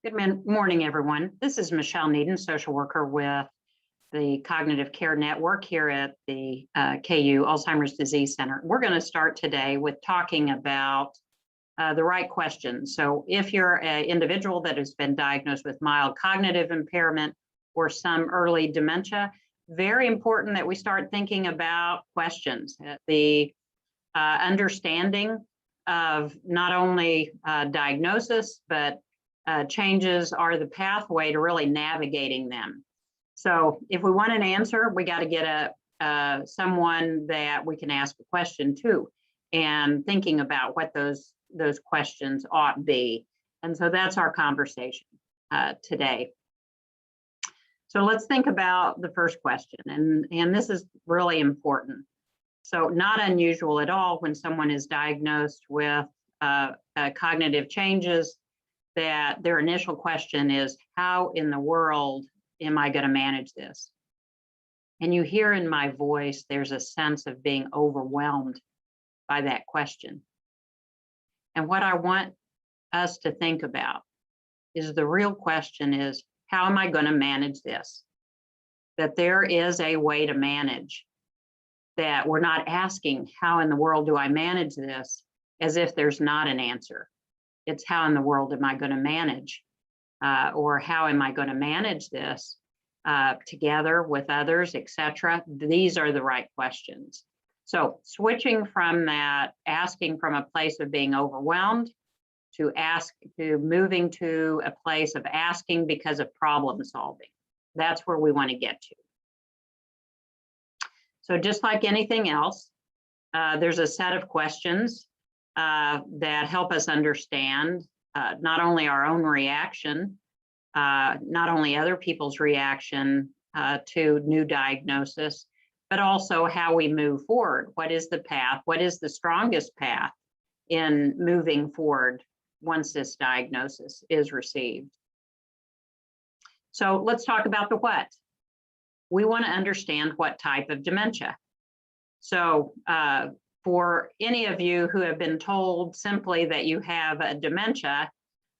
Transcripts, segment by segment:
Morning, everyone. This is Michelle Needham, social worker with the Cognitive Care Network here at the KU Alzheimer's Disease Center. We're going to start today with talking about the right questions. So if you're an individual that has been diagnosed with mild cognitive impairment or some early dementia, very important that we start thinking about questions. The understanding of not only diagnosis, but changes are the pathway to really navigating them. So if we want an answer, we got to get someone that we can ask a question to, and thinking about what those questions ought be. And so that's our conversation today. So let's think about the first question, and this is really important. So not unusual at all when someone is diagnosed with cognitive changes that their initial question is, how in the world am I going to manage this? And you hear in my voice, there's a sense of being overwhelmed by that question. And what I want us to think about is the real question is, how am I going to manage this? That there is a way to manage, that we're not asking, how in the world do I manage this, as if there's not an answer. It's how in the world am I going to manage, or how am I going to manage this together with others, etc. These are the right questions. So switching from that, asking from a place of being overwhelmed to moving to a place of asking because of problem solving. That's where we want to get to. So just like anything else, there's a set of questions that help us understand not only our own reaction, not only other people's reaction to new diagnosis, but also how we move forward. What is the path? What is the strongest path in moving forward once this diagnosis is received? So let's talk about the what. We want to understand what type of dementia. So for any of you who have been told simply that you have a dementia,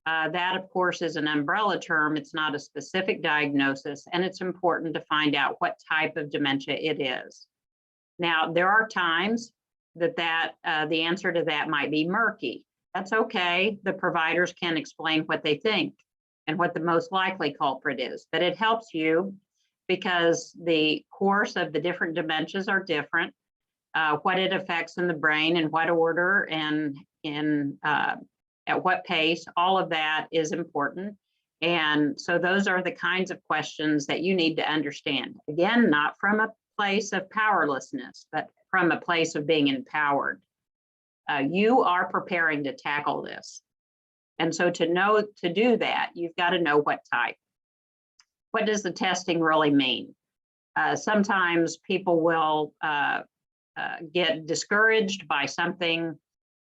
that of course is an umbrella term. It's not a specific diagnosis, and it's important to find out what type of dementia it is. Now, there are times that the answer to that might be murky. That's okay. The providers can explain what they think and what the most likely culprit is, but it helps you because the course of the different dementias are different. What it affects in the brain, in what order, and at what pace, all of that is important. And so those are the kinds of questions that you need to understand. Again, not from a place of powerlessness, but from a place of being empowered. You are preparing to tackle this. And so to do that, you've got to know what type. What does the testing really mean? Sometimes people will get discouraged by something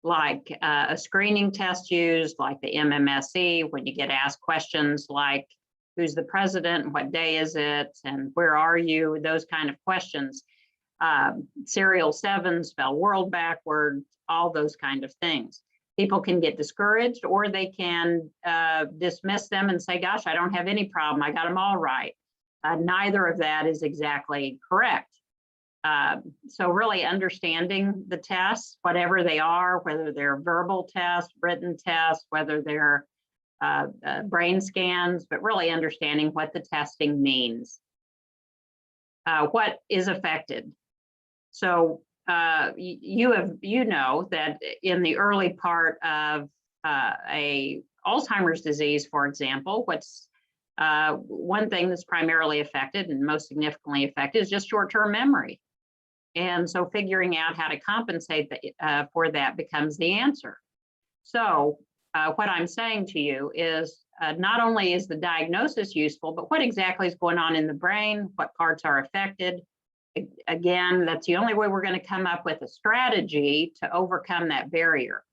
like a screening test used, like the MMSE, when you get asked questions like, who's the president, what day is it, and where are you, those kind of questions. Serial 7, spell world backwards, all those kind of things. People can get discouraged, or they can dismiss them and say, gosh, I don't have any problem, I got them all right. Neither of that is exactly correct. So really understanding the tests, whatever they are, whether they're verbal tests, written tests, whether they're brain scans, but really understanding what the testing means. What is affected? So you know that in the early part of a Alzheimer's disease, for example, what's one thing that's primarily affected and most significantly affected is just short-term memory. And so figuring out how to compensate for that becomes the answer. So what I'm saying to you is not only is the diagnosis useful, but what exactly is going on in the brain, what parts are affected. Again, that's the only way we're going to come up with a strategy to overcome that barrier.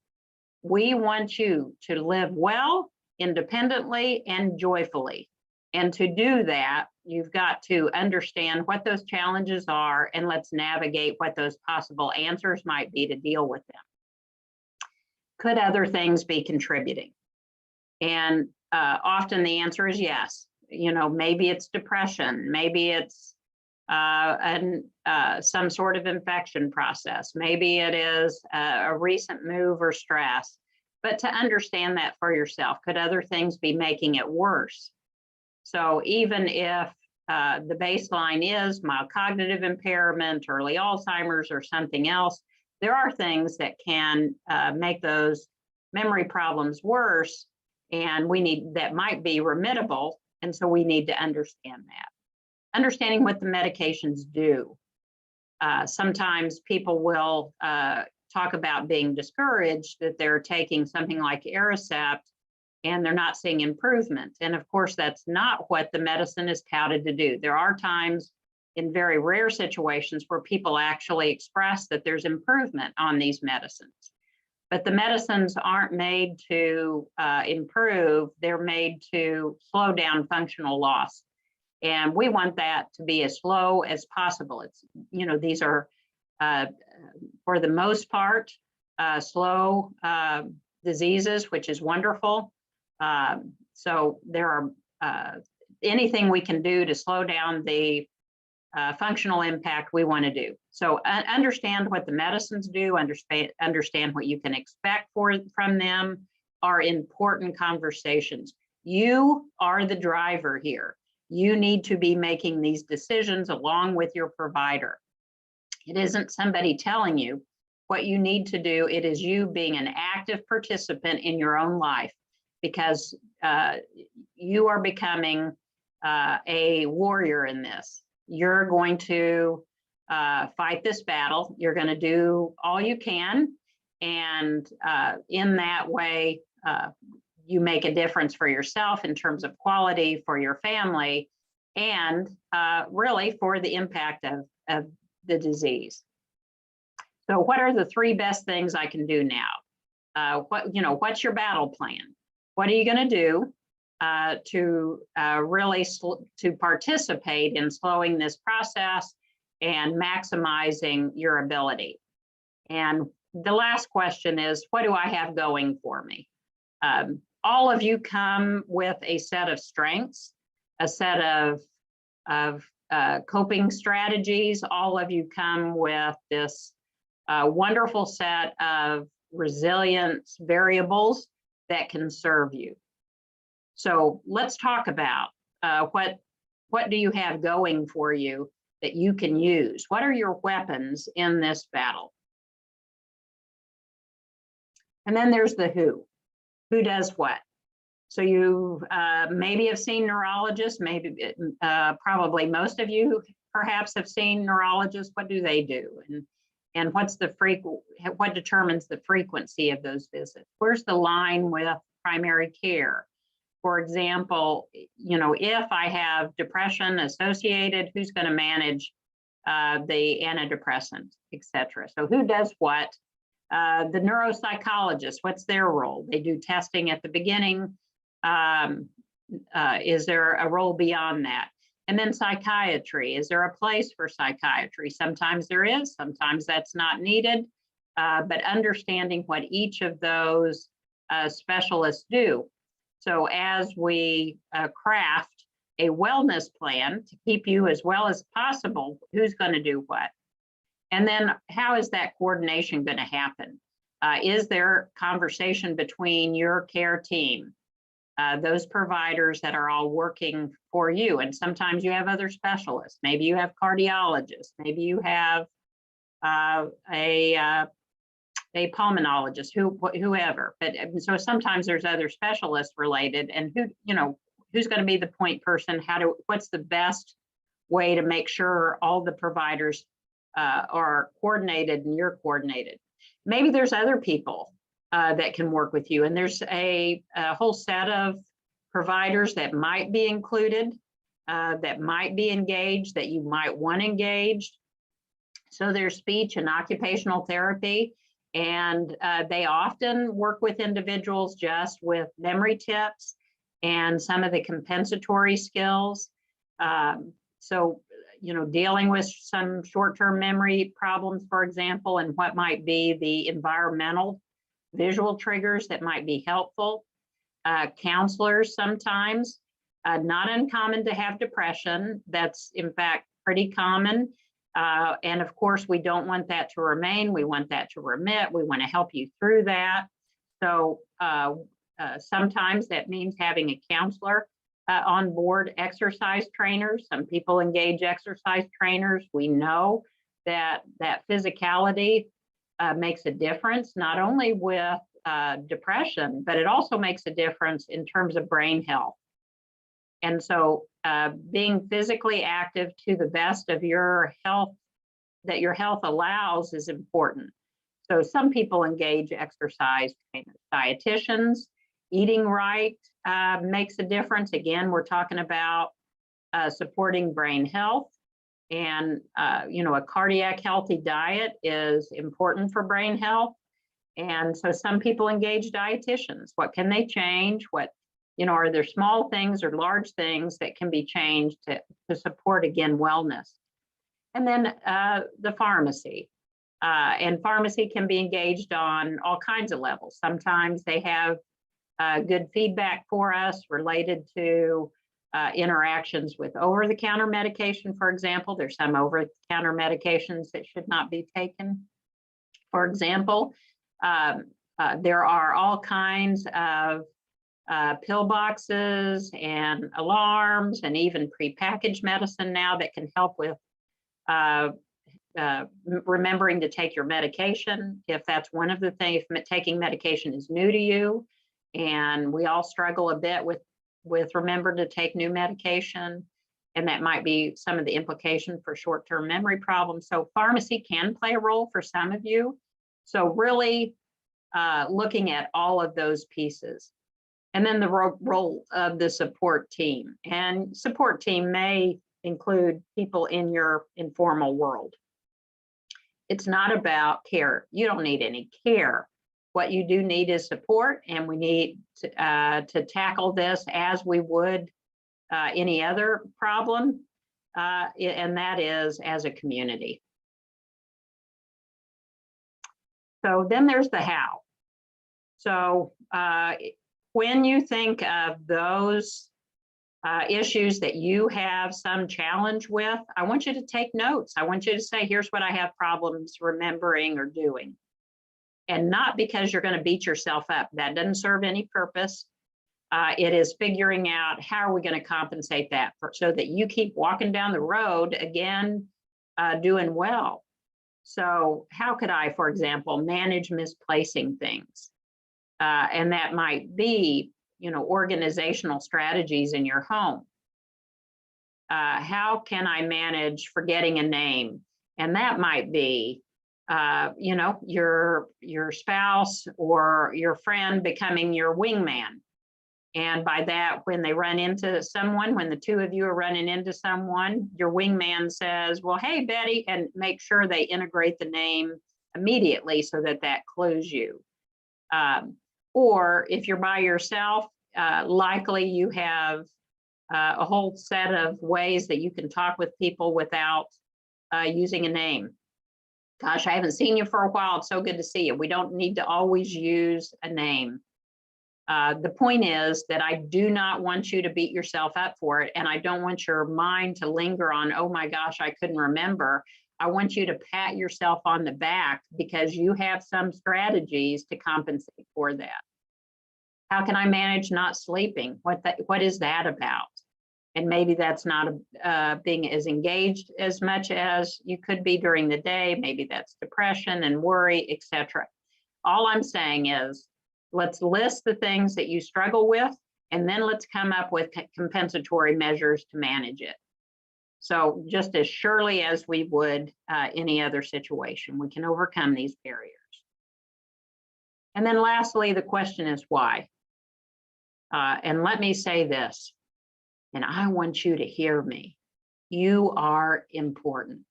We want you to live well, independently, and joyfully. And to do that, you've got to understand what those challenges are, and let's navigate what those possible answers might be to deal with them. Could other things be contributing? And often the answer is yes. Maybe it's depression, maybe it's some sort of infection process, maybe it is a recent move or stress. But to understand that for yourself, could other things be making it worse? So even if the baseline is mild cognitive impairment, early Alzheimer's, or something else, there are things that can make those memory problems worse, and that might be remittable. And so we need to understand that. Understanding what the medications do. Sometimes people will talk about being discouraged that they're taking something like Aricept and they're not seeing improvement. And of course, that's not what the medicine is touted to do. There are times in very rare situations where people actually express that there's improvement on these medicines. But the medicines aren't made to improve, they're made to slow down functional loss. And we want that to be as slow as possible. These are, for the most part, slow diseases, which is wonderful. So there are anything we can do to slow down the functional impact we want to do. So understand what the medicines do, understand what you can expect from them are important conversations. You are the driver here. You need to be making these decisions along with your provider. It isn't somebody telling you what you need to do. It is you being an active participant in your own life, because you are becoming a warrior in this. You're going to fight this battle. You're going to do all you can. And in that way, you make a difference for yourself in terms of quality, for your family, and really for the impact of the disease. So what are the 3 best things I can do now? What's your battle plan? What are you going to do to really to participate in slowing this process and maximizing your ability? And the last question is, what do I have going for me? All of you come with a set of strengths, a set of coping strategies. All of you come with this wonderful set of resilience variables that can serve you. So let's talk about what do you have going for you that you can use? What are your weapons in this battle? And then there's the who. Who does what? So you maybe have seen neurologists, probably most of you perhaps have seen neurologists. What do they do? And what determines the frequency of those visits? Where's the line with primary care? For example, if I have depression associated, who's going to manage the antidepressant, et cetera? So who does what? The neuropsychologist, what's their role? They do testing at the beginning. Is there a role beyond that? And then psychiatry, is there a place for psychiatry? Sometimes there is, sometimes that's not needed, but understanding what each of those specialists do. So as we craft a wellness plan to keep you as well as possible, who's going to do what? And then how is that coordination going to happen? Is there conversation between your care team, those providers that are all working for you? And sometimes you have other specialists. Maybe you have cardiologists. Maybe you have a pulmonologist, whoever. But so sometimes there's other specialists related, and who's going to be the point person? What's the best way to make sure all the providers are coordinated and you're coordinated? Maybe there's other people that can work with you, and there's a whole set of providers that might be included, that might be engaged, that you might want engaged. So there's speech and occupational therapy, and they often work with individuals just with memory tips and some of the compensatory skills. So dealing with some short-term memory problems, for example, and what might be the environmental visual triggers that might be helpful. Counselors sometimes, not uncommon to have depression. That's in fact pretty common. And of course, we don't want that to remain. We want that to remit. We want to help you through that. So sometimes that means having a counselor on board. Exercise trainers. Some people engage exercise trainers. We know that physicality makes a difference, not only with depression, but it also makes a difference in terms of brain health. And so being physically active to the best of your health, that your health allows, is important. So some people engage exercise trainers. Dietitians. Eating right makes a difference. Again, we're talking about supporting brain health. And a cardiac healthy diet is important for brain health. And so some people engage dietitians. What can they change? Are there small things or large things that can be changed to support, again, wellness? And then the pharmacy. And pharmacy can be engaged on all kinds of levels. Sometimes they have good feedback for us related to interactions with over-the-counter medication, for example. There's some over-the-counter medications that should not be taken. For example, there are all kinds of pill boxes and alarms and even prepackaged medicine now that can help with remembering to take your medication. If that's one of the things, if taking medication is new to you, and we all struggle a bit with remember to take new medication, and that might be some of the implication for short-term memory problems. So pharmacy can play a role for some of you. So really looking at all of those pieces. And then the role of the support team. And support team may include people in your informal world. It's not about care. You don't need any care. What you do need is support, and we need to tackle this as we would any other problem, and that is as a community. So then there's the how. So when you think of those issues that you have some challenge with, I want you to take notes. I want you to say, here's what I have problems remembering or doing. And not because you're going to beat yourself up. That doesn't serve any purpose. It is figuring out how are we going to compensate that so that you keep walking down the road again, doing well. So how could I, for example, manage misplacing things? And that might be, organizational strategies in your home. How can I manage forgetting a name? And that might be, your spouse or your friend becoming your wingman. And by that, when they run into someone, when the two of you are running into someone, your wingman says, well, hey, Betty, and make sure they integrate the name immediately so that clues you. Or if you're by yourself, likely you have a whole set of ways that you can talk with people without using a name. Gosh, I haven't seen you for a while. It's so good to see you. We don't need to always use a name. The point is that I do not want you to beat yourself up for it. And I don't want your mind to linger on, oh my gosh, I couldn't remember. I want you to pat yourself on the back because you have some strategies to compensate for that. How can I manage not sleeping? What is that about? And maybe that's not being as engaged as much as you could be during the day. Maybe that's depression and worry, etc. All I'm saying is, let's list the things that you struggle with, and then let's come up with compensatory measures to manage it. So just as surely as we would any other situation, we can overcome these barriers. And then lastly, the question is why? And let me say this, and I want you to hear me. You are important.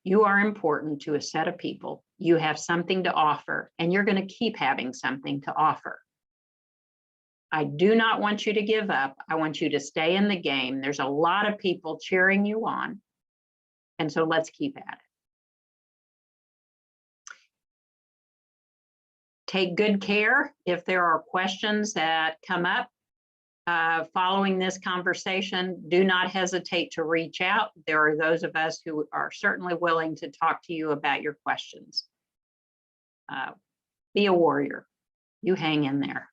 You are important to a set of people. You have something to offer, and you're going to keep having something to offer. I do not want you to give up. I want you to stay in the game. There's a lot of people cheering you on. And so let's keep at it. Take good care. If there are questions that come up following this conversation, do not hesitate to reach out. There are those of us who are certainly willing to talk to you about your questions. Be a warrior. You hang in there.